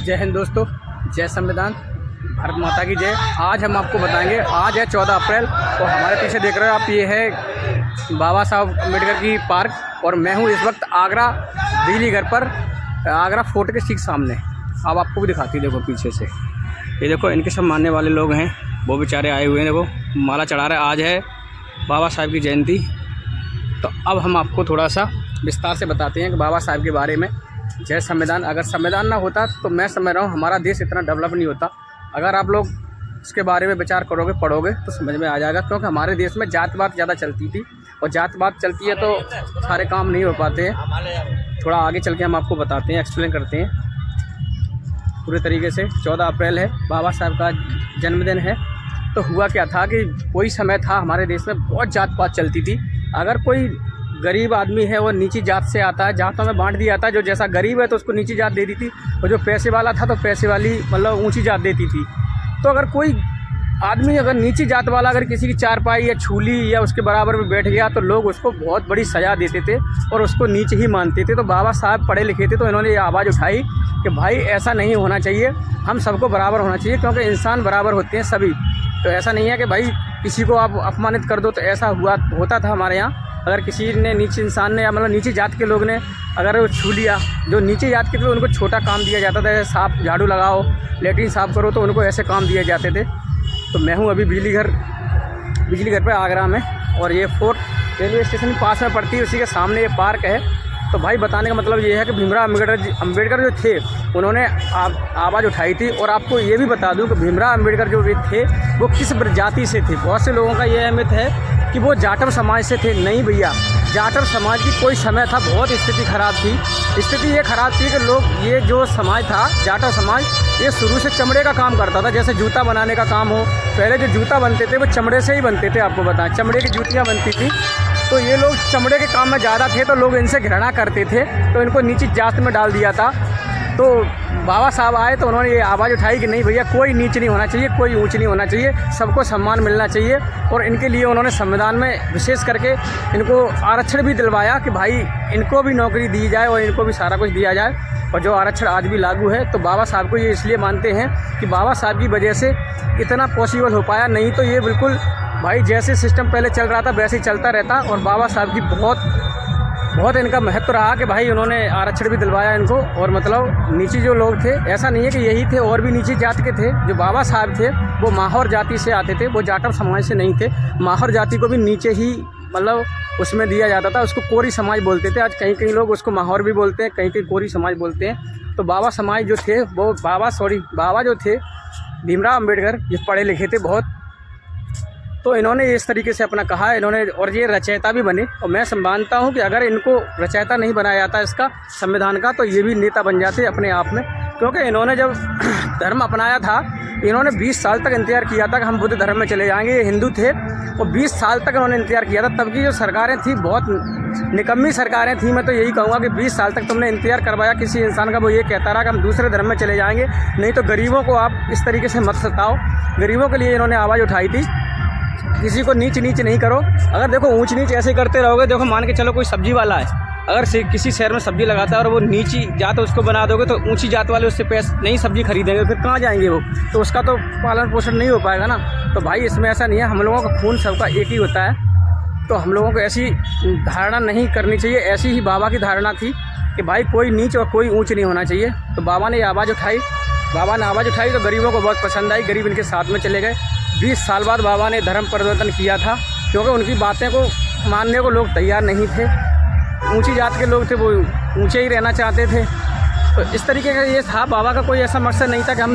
जय हिंद दोस्तों, जय संविधान, भारत माता की जय। आज हम आपको बताएंगे, आज है 14 अप्रैल और हमारे पीछे देख रहे हो आप, ये है बाबा साहब अम्बेडकर की पार्क और मैं हूँ इस वक्त आगरा बिजली घर पर, आगरा फोर्ट के ठीक सामने। अब आपको भी दिखाती, देखो पीछे से, ये देखो इनके सब मानने वाले लोग हैं, वो बेचारे आए हुए हैं, देखो माला चढ़ा रहे हैं। आज है बाबा साहब की जयंती। तो अब हम आपको थोड़ा सा विस्तार से बताते हैं कि बाबा साहब के बारे में। जय संविधान। अगर संविधान ना होता तो मैं समझ रहा हूँ हमारा देश इतना डेवलप नहीं होता। अगर आप लोग इसके बारे में विचार करोगे, पढ़ोगे तो समझ में आ जाएगा। क्योंकि हमारे देश में जात-पात ज़्यादा चलती थी और जात-पात चलती है तो सारे काम नहीं हो पाते हैं। थोड़ा आगे चल के हम आपको बताते हैं, एक्सप्लेन करते हैं पूरे तरीके से। 14 अप्रैल है, बाबा साहब का जन्मदिन है। तो हुआ क्या था कि कोई समय था हमारे देश में बहुत जात-पात चलती थी। अगर कोई गरीब आदमी है वो नीची जात से आता है, जातों में बांट दिया था। जो जैसा गरीब है तो उसको नीची जात दे दी थी और जो पैसे वाला था तो पैसे वाली मतलब ऊंची जात देती थी। तो अगर कोई आदमी अगर नीची जात वाला अगर किसी की चारपाई या छूली या उसके बराबर में बैठ गया तो लोग उसको बहुत बड़ी सज़ा देते थे और उसको नीच ही मानते थे। तो बाबा साहब पढ़े लिखे थे तो इन्होंने ये आवाज़ उठाई कि भाई ऐसा नहीं होना चाहिए, हम सबको बराबर होना चाहिए, क्योंकि इंसान बराबर होते हैं सभी। तो ऐसा नहीं है कि भाई किसी को आप अपमानित कर दो। तो ऐसा होता था हमारे यहाँ। अगर किसी ने नीचे इंसान ने मतलब नीची जात के लोग ने अगर वो छू लिया, जो नीचे जात के थे उनको छोटा काम दिया जाता था, जैसे साफ झाड़ू लगाओ, लेटरिन साफ़ करो, तो उनको ऐसे काम दिए जाते थे। तो मैं हूँ अभी बिजली घर पे आगरा में और ये फोर्ट रेलवे स्टेशन के पास में पड़ती है, उसी के सामने ये पार्क है। तो भाई बताने का मतलब ये है कि भीमराव अम्बेडकर जो थे उन्होंने आवाज़ उठाई थी। और आपको ये भी बता दूं कि भीमराव अम्बेडकर जो थे वो किस जाति से थे। बहुत से लोगों का ये अहमियत है कि वो जाटव समाज से थे। नहीं भैया, जाटव समाज की कोई समय था बहुत स्थिति ख़राब थी। स्थिति ये ख़राब थी कि लोग, ये जो समाज था जाटव समाज, ये शुरू से चमड़े का काम करता था। जैसे जूता बनाने का काम हो, पहले जो जूता बनते थे वो चमड़े से ही बनते थे। आपको बताएं, चमड़े की जूतियाँ बनती थी। तो ये लोग चमड़े के काम में ज़्यादा थे तो लोग इनसे घृणा करते थे, तो इनको नीची जात में डाल दिया था। तो बाबा साहब आए तो उन्होंने ये आवाज़ उठाई कि नहीं भैया, कोई नीच नहीं होना चाहिए, कोई ऊंच नहीं होना चाहिए, सबको सम्मान मिलना चाहिए। और इनके लिए उन्होंने संविधान में विशेष करके इनको आरक्षण भी दिलवाया कि भाई इनको भी नौकरी दी जाए और इनको भी सारा कुछ दिया जाए। और जो आरक्षण आज भी लागू है, तो बाबा साहब को ये इसलिए मानते हैं कि बाबा साहब की वजह से इतना पॉसिबल हो पाया। नहीं तो ये बिल्कुल भाई जैसे सिस्टम पहले चल रहा था वैसे ही चलता रहता। और बाबा साहब की बहुत इनका महत्व रहा कि भाई उन्होंने आरक्षण भी दिलवाया इनको। और मतलब नीची जो लोग थे, ऐसा नहीं है कि यही थे, और भी नीची जाति के थे। जो बाबा साहब थे वो माहौर जाति से आते थे, वो जाटव समाज से नहीं थे। माहौर जाति को भी नीचे ही मतलब उसमें दिया जाता था, उसको कोरी समाज बोलते थे। आज कहीं कहीं लोग उसको माहौर भी बोलते हैं, कहीं कहीं कोरी समाज बोलते हैं। तो बाबा समाज जो थे वो बाबा जो थे भीमराव अम्बेडकर, ये पढ़े लिखे थे बहुत। तो इन्होंने इस तरीके से अपना कहा इन्होंने, और ये रचयिता भी बने। और मैं मानता हूँ कि अगर इनको रचयिता नहीं बनाया जाता इसका संविधान का, तो ये भी नेता बन जाते अपने आप में। क्योंकि इन्होंने जब धर्म अपनाया था, इन्होंने 20 साल तक इंतजार किया था कि हम बुद्ध धर्म में चले जाएंगे। ये हिंदू थे और 20 साल तक उन्होंने इंतजार किया था। तब की जो सरकारें थी बहुत निकम्मी सरकारें थी। मैं तो यही कहूँगा कि 20 साल तक तुमने इंतजार करवाया किसी इंसान का। वो ये कहता रहा कि हम दूसरे धर्म में चले जाएंगे, नहीं तो गरीबों को आप इस तरीके से मत सताओ। गरीबों के लिए इन्होंने आवाज़ उठाई थी, किसी को नीच नहीं करो। अगर देखो ऊंच नीच ऐसे करते रहोगे, देखो मान के चलो कोई सब्जी वाला है, अगर किसी शहर में सब्जी लगाता है और वो नीची जात उसको बना दोगे तो ऊंची जात वाले उससे पैसे नहीं सब्जी खरीदेंगे, फिर कहाँ जाएंगे वो, तो उसका तो पालन पोषण नहीं हो पाएगा ना। तो भाई इसमें ऐसा नहीं है, हम लोगों का खून सबका एक ही होता है। तो हम लोगों को ऐसी धारणा नहीं करनी चाहिए। ऐसी ही बाबा की धारणा थी कि भाई कोई नीच और कोई ऊँच नहीं होना चाहिए। तो बाबा ने आवाज़ उठाई तो गरीबों को बहुत पसंद आई, गरीब इनके साथ में चले गए। 20 साल बाद बाबा ने धर्म परिवर्तन किया था, क्योंकि उनकी बातें को मानने को लोग तैयार नहीं थे। ऊंची जात के लोग थे वो ऊंचे ही रहना चाहते थे। तो इस तरीके का ये था, बाबा का कोई ऐसा मकसद नहीं था कि हम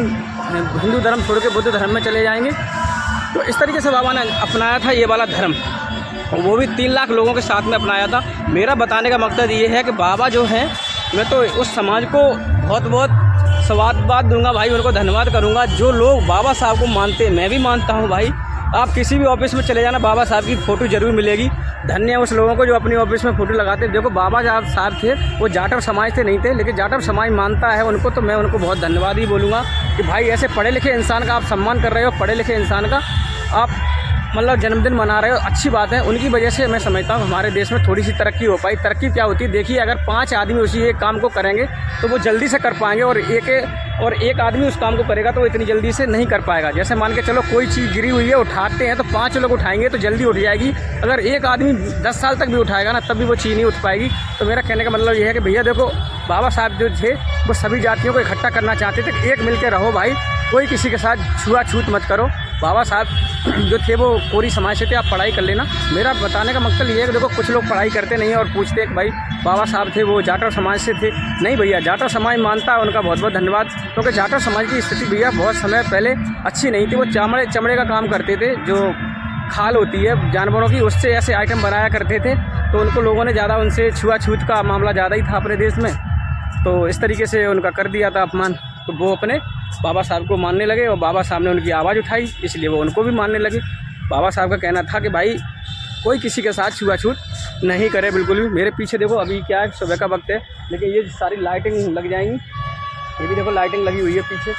हिंदू धर्म छोड़ के बुद्ध धर्म में चले जाएंगे। तो इस तरीके से बाबा ने अपनाया था ये वाला धर्म, वो भी 3 लाख लोगों के साथ में अपनाया था। मेरा बताने का मकसद ये है कि बाबा जो हैं, मैं तो उस समाज को बहुत सवादबाद दूंगा भाई, उनको धन्यवाद करूंगा जो लोग बाबा साहब को मानते हैं। मैं भी मानता हूं भाई। आप किसी भी ऑफिस में चले जाना, बाबा साहब की फ़ोटो ज़रूर मिलेगी। धन्य है उस लोगों को जो अपनी ऑफिस में फ़ोटो लगाते हैं। देखो बाबा साहब थे वो जाटव समाज से नहीं थे, लेकिन जाटव समाज मानता है उनको। तो मैं उनको बहुत धन्यवाद ही बोलूँगा कि भाई ऐसे पढ़े लिखे इंसान का आप सम्मान कर रहे हो, पढ़े लिखे इंसान का आप मतलब जन्मदिन मना रहे हो, अच्छी बात है। उनकी वजह से मैं समझता हूँ हमारे देश में थोड़ी सी तरक्की हो पाई। तरक्की क्या होती है देखिए, अगर 5 आदमी उसी एक काम को करेंगे तो वो जल्दी से कर पाएंगे। और एक और एक आदमी उस काम को करेगा तो वो इतनी जल्दी से नहीं कर पाएगा। जैसे मान के चलो कोई चीज़ गिरी हुई है, उठाते हैं तो 5 लोग उठाएंगे तो जल्दी उठ जाएगी। अगर एक आदमी 10 साल तक भी उठाएगा ना, तब भी वो चीज़ नहीं उठ पाएगी। तो मेरा कहने का मतलब ये है कि भैया देखो, बाबा साहब जो थे वो सभी जातियों को इकट्ठा करना चाहते थे। एक मिल के रहो भाई, कोई किसी के साथ छुआछूत मत करो। बाबा साहब जो थे वो कोरी समाज से थे, आप पढ़ाई कर लेना। मेरा बताने का मकसद ये है कि देखो कुछ लोग पढ़ाई करते नहीं और पूछते हैं कि भाई बाबा साहब थे वो जाटव समाज से थे। नहीं भैया, जाटव समाज मानता है, उनका बहुत बहुत धन्यवाद। क्योंकि जाटव समाज की स्थिति भैया बहुत समय पहले अच्छी नहीं थी। वो चमड़े का काम करते थे, जो खाल होती है जानवरों की, उससे ऐसे आइटम बनाया करते थे। तो उनको लोगों ने ज़्यादा, उनसे छुआछूत का मामला ज़्यादा ही था अपने देश में। तो इस तरीके से उनका कर दिया था अपमान। तो वो अपने बाबा साहब को मानने लगे और बाबा साहब ने उनकी आवाज़ उठाई, इसलिए वो उनको भी मानने लगे। बाबा साहब का कहना था कि भाई कोई किसी के साथ छुआछूत नहीं करे बिल्कुल भी। मेरे पीछे देखो, अभी क्या है, सुबह का वक्त है, लेकिन ये सारी लाइटिंग लग जाएंगी। ये भी देखो लाइटिंग लगी हुई है पीछे,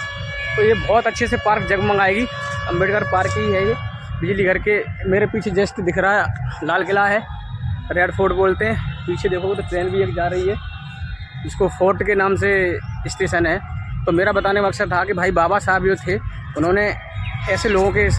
तो ये बहुत अच्छे से पार्क जगमगाएगी। अम्बेडकर पार्क ही है ये, बिजली घर के मेरे पीछे जस्ट दिख रहा है लाल किला है, रेड फोर्ट बोलते हैं। पीछे देखोगे तो ट्रेन भी एक जा रही है, जिसको फोर्ट के नाम से स्टेशन है। तो मेरा बताने का मकसद था कि भाई बाबा साहब जो थे, उन्होंने ऐसे लोगों के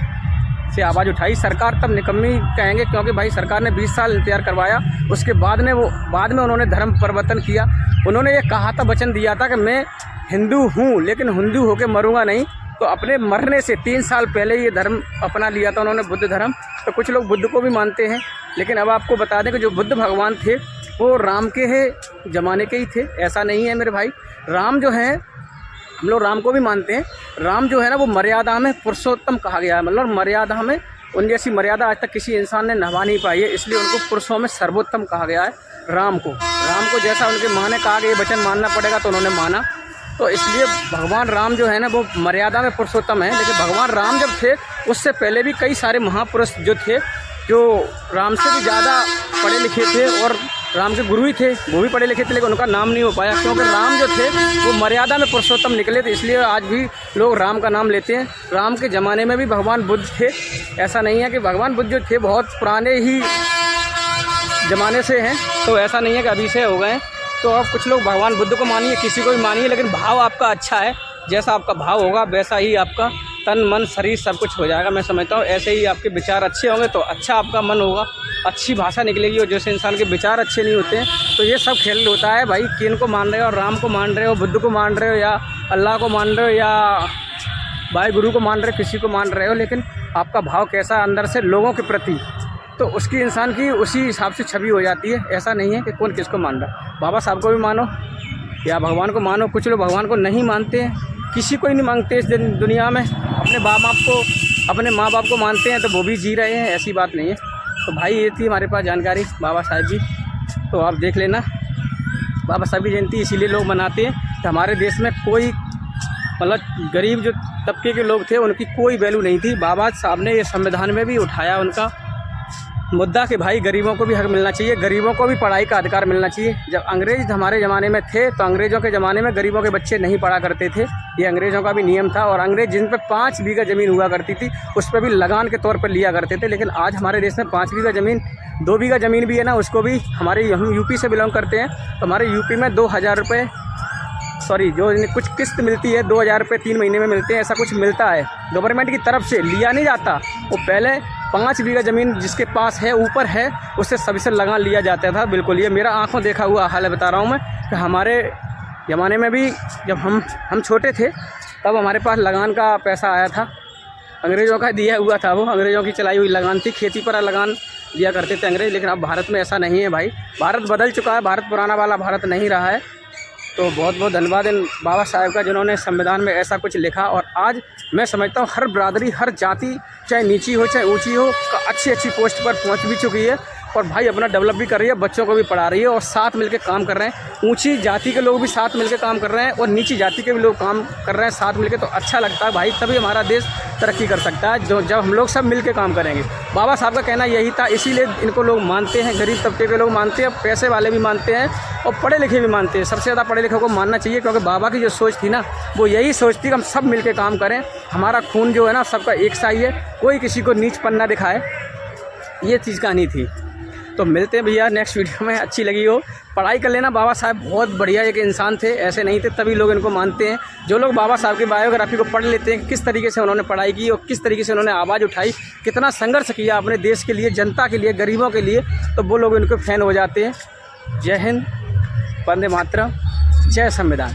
से आवाज़ उठाई। सरकार तब निकम्मी कहेंगे, क्योंकि भाई सरकार ने 20 साल इंतजार करवाया, उसके बाद में उन्होंने धर्म परिवर्तन किया। उन्होंने ये कहा था, वचन दिया था कि मैं हिंदू हूँ, लेकिन हिंदू होकर मरूंगा नहीं। तो अपने मरने से 3 साल पहले ये धर्म अपना लिया था उन्होंने, बुद्ध धर्म। तो कुछ लोग बुद्ध को भी मानते हैं, लेकिन अब आपको बता दें कि जो बुद्ध भगवान थे वो राम के ज़माने के ही थे। ऐसा नहीं है मेरे भाई, राम जो हैं, हम लोग राम को भी मानते हैं। राम जो है ना, वो मर्यादा में पुरुषोत्तम कहा गया है। मतलब मर्यादा में, उन जैसी मर्यादा आज तक किसी इंसान ने निभा नहीं पाई है, इसलिए उनको पुरुषों में सर्वोत्तम कहा गया है राम को जैसा उनके माँ ने कहा कि ये वचन मानना पड़ेगा, तो उन्होंने माना। तो इसलिए भगवान राम जो है ना, वो मर्यादा में पुरुषोत्तम है। लेकिन भगवान राम जब थे, उससे पहले भी कई सारे महापुरुष जो थे, जो राम से भी ज़्यादा पढ़े लिखे थे और राम के गुरु ही थे, वो भी पढ़े लिखे थे, लेकिन उनका नाम नहीं हो पाया, क्योंकि राम जो थे वो मर्यादा में पुरुषोत्तम निकले थे। इसलिए आज भी लोग राम का नाम लेते हैं। राम के ज़माने में भी भगवान बुद्ध थे। ऐसा नहीं है कि भगवान बुद्ध जो थे बहुत पुराने ही ज़माने से हैं, तो ऐसा नहीं है कि अभी से हो गए हैं। तो अब कुछ लोग भगवान बुद्ध को मानिए, किसी को भी मानिए, लेकिन भाव आपका अच्छा है। जैसा आपका भाव होगा वैसा ही आपका तन मन शरीर सब कुछ हो जाएगा। मैं समझता हूँ ऐसे ही आपके विचार अच्छे होंगे तो अच्छा आपका मन होगा, अच्छी भाषा निकलेगी। और जैसे इंसान के विचार अच्छे नहीं होते हैं, तो ये सब खेल होता है भाई। किन को मान रहे हो, राम को मान रहे हो, बुद्ध को मान रहे हो, या अल्लाह को मान रहे हो, या भाई गुरु को मान रहे हो, किसी को मान रहे हो, लेकिन आपका भाव कैसा अंदर से लोगों के प्रति, तो उसकी इंसान की उसी हिसाब से छवि हो जाती है। ऐसा नहीं है कि कौन किसको मान रहा। बाबा साहब को भी मानो या भगवान को मानो। कुछ लोग भगवान को नहीं मानते हैं, किसी को ही नहीं मांगते इस दुनिया में। अपने अपने माँ बाप को मानते हैं, तो वो भी जी रहे हैं, ऐसी बात नहीं है। तो भाई ये थी हमारे पास जानकारी बाबा साहब जी, तो आप देख लेना। बाबा साहब की जयंती इसीलिए लोग मनाते हैं कि हमारे देश में कोई मतलब गरीब जो तबके के लोग थे, उनकी कोई वैल्यू नहीं थी। बाबा साहब ने ये संविधान में भी उठाया उनका मुद्दा कि भाई गरीबों को भी हक मिलना चाहिए, गरीबों को भी पढ़ाई का अधिकार मिलना चाहिए। जब अंग्रेज हमारे ज़माने में थे, तो अंग्रेज़ों के ज़माने में गरीबों के बच्चे नहीं पढ़ा करते थे। ये अंग्रेज़ों का भी नियम था। और अंग्रेज़ जिन पर 5 बीघा ज़मीन हुआ करती थी, उस पर भी लगान के तौर पर लिया करते थे। लेकिन आज हमारे देश में 5 बीघा ज़मीन, 2 बीघा ज़मीन भी है ना, उसको भी हम यूपी से बिलोंग करते हैं, तो हमारे यूपी में 2000 रुपये जो कुछ किस्त मिलती है, 2000 रुपये 3 महीने में मिलते हैं, ऐसा कुछ मिलता है गवर्नमेंट की तरफ से। लिया नहीं जाता, वो पहले 5 बीघा ज़मीन जिसके पास है, ऊपर है, उससे सभी से लगान लिया जाता था। बिल्कुल, ये मेरा आंखों देखा हुआ हाल है, बता रहा हूँ मैं कि हमारे ज़माने में भी जब हम छोटे थे, तब हमारे पास लगान का पैसा आया था, अंग्रेज़ों का दिया हुआ था। वो अंग्रेज़ों की चलाई हुई लगान थी, खेती पर लगान दिया करते थे अंग्रेज़। लेकिन अब भारत में ऐसा नहीं है भाई, भारत बदल चुका है, भारत पुराना वाला भारत नहीं रहा है। तो बहुत बहुत धन्यवाद इन बाबा साहब का, जिन्होंने संविधान में ऐसा कुछ लिखा। और आज मैं समझता हूँ हर बिरादरी, हर जाति, चाहे नीची हो चाहे ऊंची हो, अच्छी पोस्ट पर पहुँच भी चुकी है। और भाई अपना डेवलप भी कर रही है, बच्चों को भी पढ़ा रही है, और साथ मिलकर काम कर रहे हैं। ऊंची जाति के लोग भी साथ मिलकर काम कर रहे हैं, और नीची जाति के भी लोग काम कर रहे हैं साथ मिलकर। तो अच्छा लगता है भाई, तभी हमारा देश तरक्की कर सकता है, जब हम लोग सब मिलकर काम करेंगे। बाबा साहब का कहना यही था, इसीलिए इनको लोग मानते हैं। गरीब तबके के लोग मानते हैं, पैसे वाले भी मानते हैं, और पढ़े लिखे भी मानते हैं। सबसे ज़्यादा पढ़े लिखे को मानना चाहिए, क्योंकि बाबा की जो सोच थी ना, वो यही सोच थी कि हम सब मिलकर काम करें। हमारा खून जो है ना, सबका एक सा ही है, कोई किसी को नीच पन्ना दिखाए, ये चीज़ कहानी थी। तो मिलते हैं भैया नेक्स्ट वीडियो में। अच्छी लगी हो पढ़ाई कर लेना। बाबा साहब बहुत बढ़िया एक इंसान थे, ऐसे नहीं थे तभी लोग इनको मानते हैं। जो लोग बाबा साहब की बायोग्राफी को पढ़ लेते हैं, किस तरीके से उन्होंने पढ़ाई की और किस तरीके से उन्होंने आवाज़ उठाई, कितना संघर्ष किया अपने देश के लिए, जनता के लिए, गरीबों के लिए, तो वो लोग इनके फ़ैन हो जाते हैं। जय हिंद, वंदे मातरम, जय संविधान।